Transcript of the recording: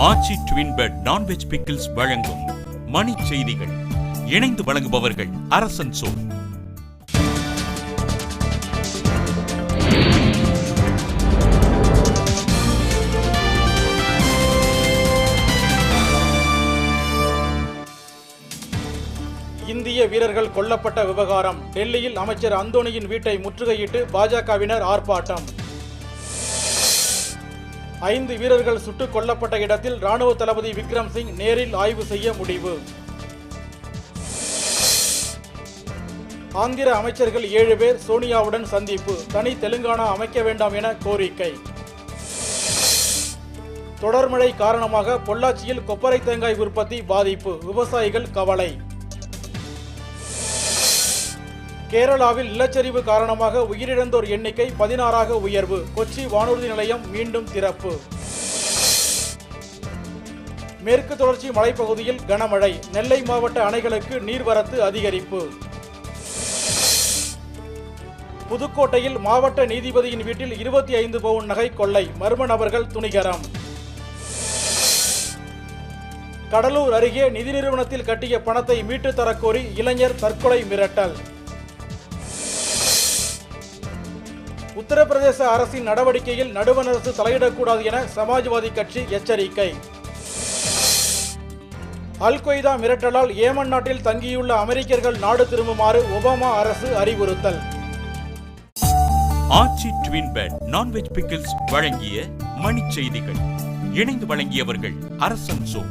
ஆச்சி twin bed non veg pickles வழங்கும் மணி செய்திகள். இணைந்து வழங்குபவர்கள் அரசன் சோ. இந்திய வீரர்கள் கொல்லப்பட்ட விவகாரம். டெல்லியில் அமைச்சர் அந்தோணியின் வீட்டை முற்றுகையிட்டு பாஜகவினர் ஆர்ப்பாட்டம். 5 வீரர்கள் சுட்டுக் கொல்லப்பட்ட இடத்தில் ராணுவ தளபதி விக்ரம் சிங் நேரில் ஆய்வு செய்ய முடிவு. ஆந்திர அமைச்சர்கள் 7 பேர் சோனியாவுடன் சந்திப்பு. தனி தெலுங்கானா அமைக்க வேண்டாம் என கோரிக்கை. தொடர் மழை காரணமாக பொள்ளாச்சியில் கொப்பரை தேங்காய் உற்பத்தி பாதிப்பு. விவசாயிகள் கவலை. கேரளாவில் நிலச்சரிவு காரணமாக உயிரிழந்தோர் எண்ணிக்கை 16ஆக உயர்வு. கொச்சி வானூர்தி நிலையம் மீண்டும் திறப்பு. மேற்கு தொடர்ச்சி மலைப்பகுதியில் கனமழை. நெல்லை மாவட்ட அணைகளுக்கு நீர்வரத்து அதிகரிப்பு. புதுக்கோட்டையில் மாவட்ட நீதிபதியின் வீட்டில் 25 பவுன் நகை கொள்ளை. மர்ம நபர்கள் துணிகரம். கடலூர் அருகே நிதி நிறுவனத்தில் கட்டிய பணத்தை மீட்டு தரக்கோரி இளைஞர் தற்கொலை மிரட்டல். உத்தரப்பிரதேச அரசின் நடவடிக்கையில் நடுவண் அரசு தலையிடக்கூடாது என சமாஜ்வாதி கட்சி எச்சரிக்கை. அல் கொய்தா மிரட்டலால் ஏமன் நாட்டில் தங்கியுள்ள அமெரிக்கர்கள் நாடு திரும்புமாறு ஒபாமா அரசு அறிவுறுத்தல். ஆச்சி ட்வின் பெட் நான்வெஜ் பிக்கிள்ஸ் வழங்கிய மணி செய்திகள். இணைந்து வழங்கியவர்கள் அரசன் சோ.